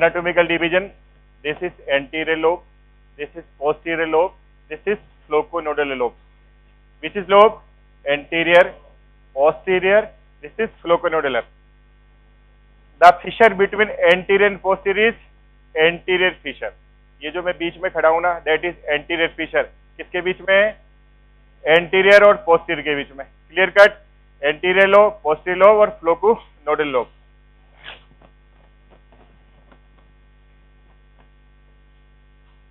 Anatomical division. This is anterior lobe. This is posterior lobe. This is flocconodal lobe. Which is lobe? Anterior, posterior. This is flocconodal. The fissure between anterior and posterior is anterior fissure. ये जो मैं बीच में खड़ा हूं ना, that is anterior fissure. किसके बीच में? Anterior और पोस्टीरियर के बीच में. Clear cut. Anterior lobe, posterior lobe और फ्लोकोनोडल lobe.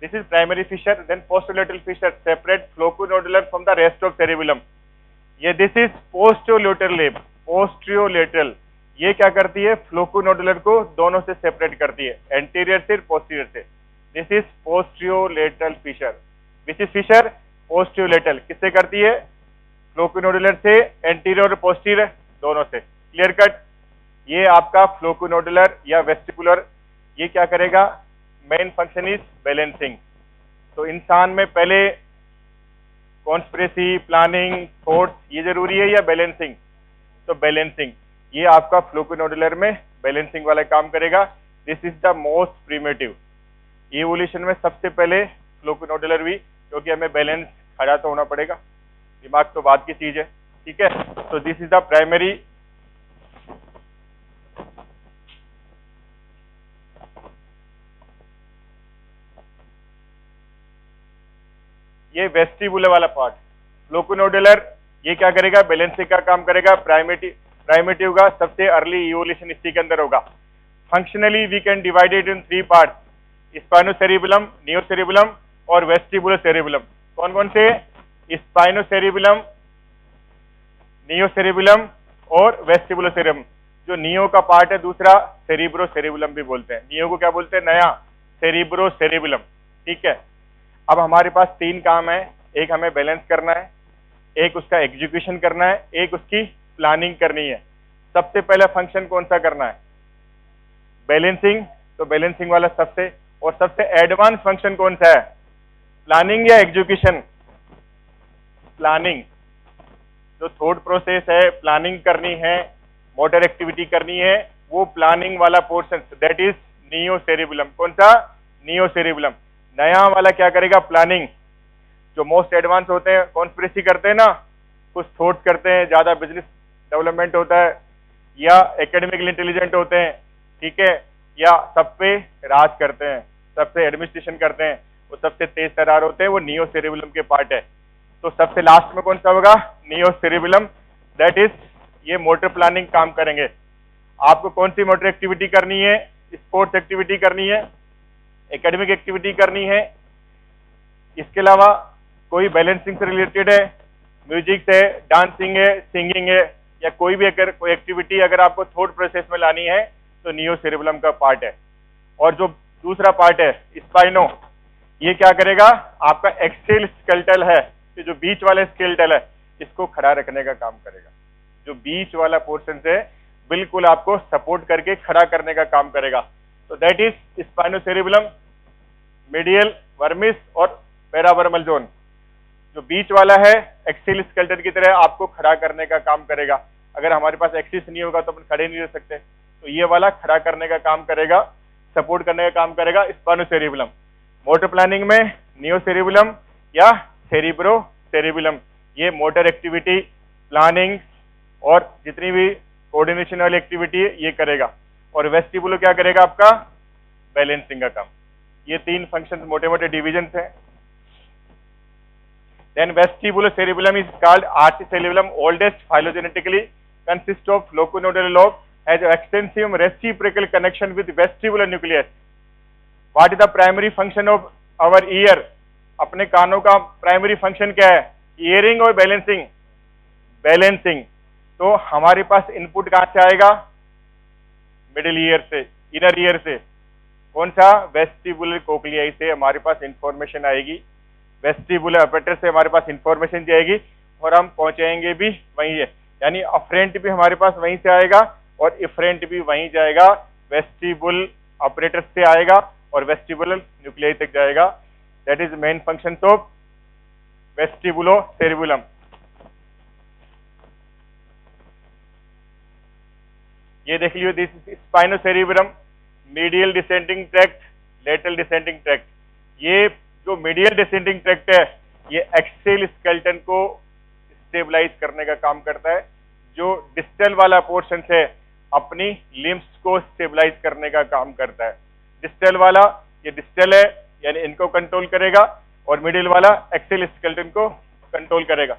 This is primary fissure. Then posterolateral fissure separate flocconodal from the rest of cerebellum. ये this is posterolateral lobe. Posterolateral ये क्या करती है? फ्लोकोनोडुलर को दोनों से सेपरेट करती है, एंटीरियर से पोस्टीरियर से. This is posterolateral fissure. Which is fissure? Posterolateral. किससे करती है? फ्लोकोनोडुलर से, एंटीरियर और पोस्टीरियर दोनों से. Clear cut. ये आपका फ्लोकोनोडुलर या वेस्टिबुलर ये क्या करेगा? Main function is balancing. तो इंसान में पहले कॉन्स्पिरेसी, प्लानिंग, थॉट्स ये जरूरी है या बैलेंसिंग? तो बैलेंसिंग. ये आपका फ्लोकोनोडुलर में बैलेंसिंग वाला काम करेगा. This is the most primitive. Evolution में सबसे पहले फ्लोकोनोडुलर भी, क्योंकि हमें बैलेंस खड़ा तो होना पड़ेगा, दिमाग तो बात की चीज है. ठीक है. तो दिस इज द प्राइमरी. ये वेस्टिबुलर वाला पार्ट. फ्लोकोनोडुलर ये क्या करेगा? बैलेंसिंग का काम करेगा. प्राइमेटिव का सबसे अर्ली इवोल्यूशन इसी के अंदर होगा. Functionally we can divide it in 3 part. Spinocerebellum, neocerebellum और वेस्टिबुलर सेरिबुलम. कौन कौन से? स्पाइनोसेरिबुलम, नियोसेरिबुलम और वेस्टिबुलर सेरिबुलम. जो नियो का पार्ट है दूसरा, सेरिब्रो सेरिबुलम भी बोलते हैं. नियो को क्या बोलते हैं? नया. Cerebro cerebellum. ठीक है. अब हमारे पास 3 काम है. एक हमें बैलेंस करना है, एक उसका एग्जीक्यूशन करना है, एक उसकी प्लानिंग करनी है. सबसे पहला फंक्शन कौन सा करना है? बैलेंसिंग. तो बैलेंसिंग वाला सबसे, और सबसे एडवांस फंक्शन कौन सा है? प्लानिंग या एग्जीक्यूशन? प्लानिंग. जो थॉट प्रोसेस है, प्लानिंग करनी है, मोटर एक्टिविटी करनी है, वो प्लानिंग वाला portion, that is neo cerebellum. कौन सा? Neo cerebellum. नया वाला क्या करेगा? प्लानिंग. जो मोस्ट एडवांस होते हैं, कॉन्स्पिरेसी करते हैं ना, कुछ थॉट करते हैं, ज्यादा बिजनेस डेवलपमेंट होता है, या एकेडमिकली इंटेलिजेंट होते हैं, ठीक है, या सब पे राज करते हैं, सबसे एडमिनिस्ट्रेशन करते हैं, वो सबसे तेज तर्रार होते हैं, वो नियो सेरिबुलम के पार्ट है. तो सबसे लास्ट में कौन सा होगा? Neo cerebellum. दैट इज ये मोटर प्लानिंग काम करेंगे. आपको कौन सी मोटर एक्टिविटी करनी है? स्पोर्ट्स एक्टिविटी करनी है, एकेडमिक एक्टिविटी करनी है, इसके अलावा कोई बैलेंसिंग से रिलेटेड है, म्यूजिक से, डांसिंग है, सिंगिंग है, या कोई भी अगर कोई एक्टिविटी अगर आपको थॉट प्रोसेस में लानी है तो नियो सेरिबुलम का पार्ट है. और जो दूसरा पार्ट है स्पाइनो, ये क्या करेगा? आपका एक्सियल स्केलेटल है, तो जो बीच वाला स्केलेटल है इसको खड़ा रखने का काम करेगा. जो बीच वाला पोर्शन से बिल्कुल आपको सपोर्ट करके खड़ा करने का काम करेगा. तो दैट इज स्पाइनोसेरिबुलम, मीडियल, वर्मिस और पैरावर्मल जोन. जो बीच वाला है एक्सियल स्केलेटन की तरह आपको खड़ा करने का काम करेगा. अगर हमारे पास एक्सिस नहीं होगा तो अपन खड़े नहीं रह सकते. तो ये वाला खड़ा करने का काम करेगा, सपोर्ट करने का काम करेगा स्पाइनोसेरिबुलम. मोटर प्लानिंग में नियोसेरिबुलम या सेरिब्रो सेरिबुलम ये मोटर एक्टिविटी, प्लानिंग और जितनी भी कोऑर्डिनेशन वाली एक्टिविटी है ये करेगा. और वेस्टिबुलर क्या करेगा? आपका बैलेंसिंग का काम. ये 3 फंक्शन मोटे मोटे डिविजन हैं. Then vestibular cerebellum is called archicerebellum, oldest phylogenetically, consists of flocconodal lobe, has extensive reciprocal connection with vestibular nucleus. What is the primary function of our ear? अपने कानों का प्राइमरी फंक्शन क्या है? Earring और balancing. Balancing. तो हमारे पास input कहां से आएगा? मिडिल ईयर से, इनर ईयर से. कौन सा? वेस्टिबुलर कोक्लियाई से हमारे पास इंफॉर्मेशन आएगी. वेस्टिबुलर अपरेटर से हमारे पास इंफॉर्मेशन जाएगी और हम पहुंचाएंगे भी वहीं है. यानी अफरेंट भी हमारे पास वहीं से आएगा और इफरेंट भी वहीं जाएगा. वेस्टिबुल अपरेटर से आएगा और वेस्टिबुलर न्यूक्लियाई तक जाएगा. That is main function of vestibulo cerebellum. ये देख लियो, this spinocerebellum, medial descending tract, lateral descending tract. ये जो मीडियल डिसेंडिंग ट्रैक्ट है ये एक्सेल स्केलेटन को स्टेबलाइज करने का काम करता है। जो डिस्टल वाला पोर्शन है अपनी लिम्स को स्टेबलाइज करने का काम करता है। डिस्टल वाला, ये डिस्टल है यानी इनको कंट्रोल करेगा, और मिडिल वाला एक्सेल स्केलेटन को कंट्रोल करेगा।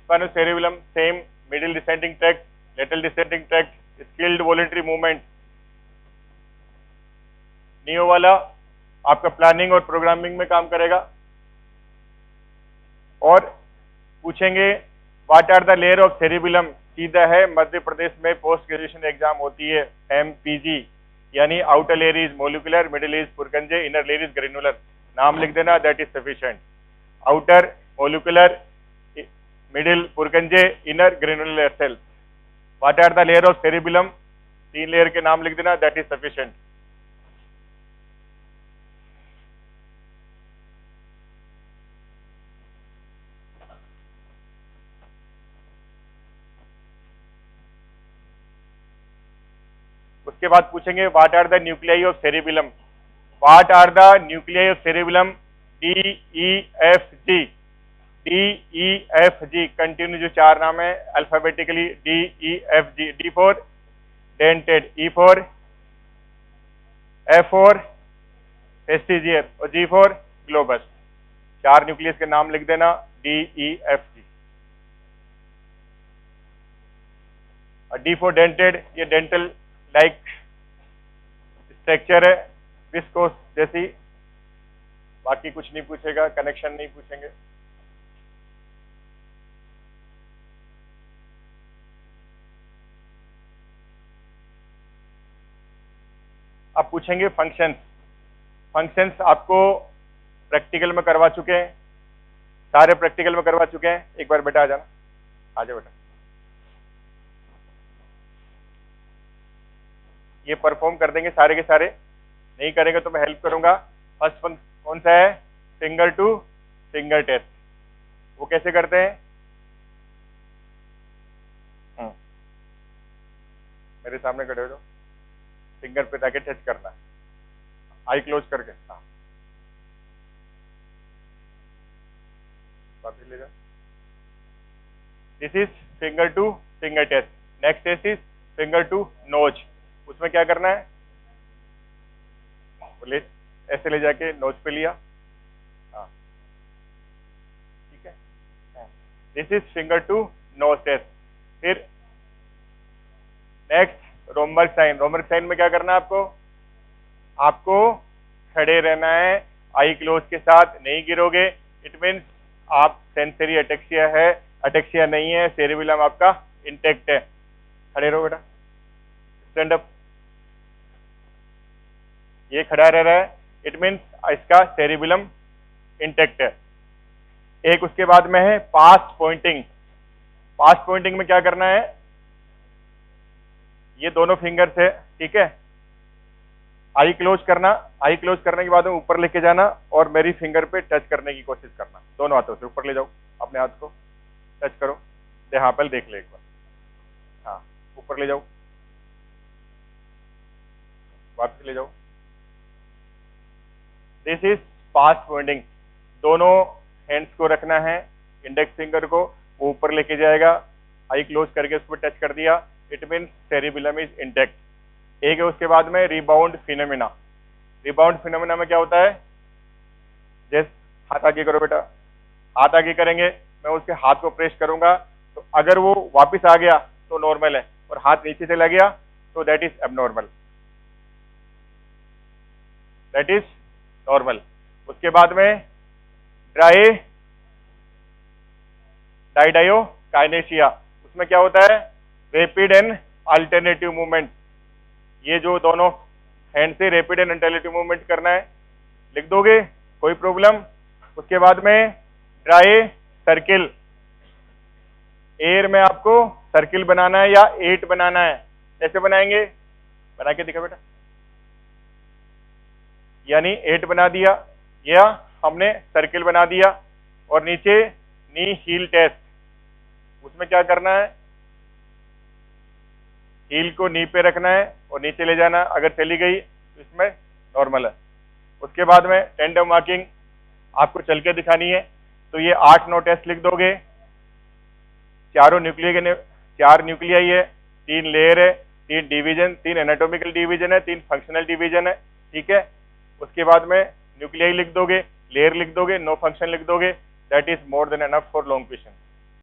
Spinocerebellum same, middle descending tract, lateral descending tract, skilled voluntary movement। Neo वाला आपका प्लानिंग और प्रोग्रामिंग में काम करेगा। और पूछेंगे what are the layer of cerebellum. सीधा है, मध्य प्रदेश में पोस्ट ग्रेजुएशन एग्जाम होती है MPG, यानी outer layer is molecular, middle is Purkinje, inner layer is granular. नाम लिख देना, that is sufficient. Outer molecular, middle Purkinje, inner granular cells. What are the layer of cerebellum, 3 layer के नाम लिख देना, दैट इज सफिशिएंट। उसके बाद पूछेंगे what are the nuclei of cerebellum. What are the nuclei of cerebellum, DEFG। DEFG continue जो 4 नाम है alphabetically, DEFG। D for dentate, E for F for fastigial, और G फॉर ग्लोबस। 4 न्यूक्लियस के नाम लिख देना, DEFG। और D फॉर डेंटेड, ये डेंटल लाइक स्ट्रक्चर है, विस्कोस जैसी। बाकी कुछ नहीं पूछेगा, कनेक्शन नहीं पूछेंगे। अब पूछेंगे फंक्शंस। फंक्शंस आपको प्रैक्टिकल में करवा चुके हैं, सारे प्रैक्टिकल में करवा चुके हैं। एक बार बेटा आ जाना, आ जाओ बेटा। ये परफॉर्म कर देंगे सारे के सारे, नहीं करेंगे तो मैं हेल्प करूंगा। फर्स्ट कौन सा है, फिंगर टू फिंगर टेस्ट। वो कैसे करते हैं, मेरे सामने खड़े हो जाओ, फिंगर पे जाके टच करना, आई क्लोज करके। हाँ, वापस ले जाओ। This is finger to finger test. Next test is finger to nose. उसमें क्या करना है, ले ऐसे ले जाके नोज पे लिया। हाँ ठीक है, this is finger to nose test. फिर next Romberg sign. Romberg sign में क्या करना है आपको, आपको खड़े रहना है, आई क्लोज के साथ, नहीं गिरोगे। इट मीन्स आप सेंसरी अटेक्सिया है, अटेक्सिया नहीं है, सेरिबेलम आपका इंटेक्ट है। खड़े रहो बेटा, स्टैंड अप। ये खड़ा रह रहा है, इट मीन्स इसका सेरिबेलम इंटेक्ट है। एक उसके बाद में है पास्ट पॉइंटिंग। पास्ट पॉइंटिंग में क्या करना है, ये दोनों फिंगर से, ठीक है, आई क्लोज करना। आई क्लोज करने के बाद में ऊपर लेके जाना और मेरी फिंगर पे टच करने की कोशिश करना। दोनों हाथों से ऊपर ले जाओ, अपने हाथ को टच करो। यहाँ पर देख ले एक बार, हाँ ऊपर ले जाओ, वापस ले जाओ। This is past pointing. दोनों हैंड्स को रखना है, इंडेक्स फिंगर को वो ऊपर लेके जाएगा, आई क्लोज करके उस पर टच कर दिया, it means cerebellum is intact. एक है उसके बाद में रिबाउंड फिनोमेना। रिबाउंड फिनोमेना में क्या होता है, जैसे हाथ आगे करो बेटा, हाथ आगे करेंगे, मैं उसके हाथ को प्रेस करूंगा, तो अगर वो वापस आ गया तो नॉर्मल है, और हाथ नीचे चला गया तो that is abnormal, that is normal. उसके बाद में डाइडायो काइनेशिया। उसमें क्या होता है, रैपिड एंड अल्टरनेटिव मूवमेंट। ये जो दोनों हैंड से रैपिड एंड अल्टरनेटिव मूवमेंट करना है, लिख दोगे, कोई प्रॉब्लम। उसके बाद में ड्राई सर्किल। एयर में आपको सर्किल बनाना है या 8 बनाना है, कैसे बनाएंगे, बना के दिखा बेटा। यानी 8 बना दिया, या हमने सर्किल बना दिया, और नीचे नी हील टेस्ट, उसमें क्या करना है, हील को नी पे रखना है और नीचे ले जाना, अगर चली गई तो इसमें नॉर्मल है। उसके बाद में टेंडम वॉकिंग आपको चल के दिखानी है, तो ये 8-9 टेस्ट लिख दोगे। चारों न्यूक्लियर, 4 न्यूक्लियाई है, 3 लेयर है, 3 डिवीजन, 3 एनाटॉमिकल डिवीजन है, 3 फंक्शनल डिवीजन है, ठीक है। उसके बाद में न्यूक्लियाई लिख दोगे, लेयर लिख दोगे, नो फंक्शन लिख दोगे, that is more than enough for long question.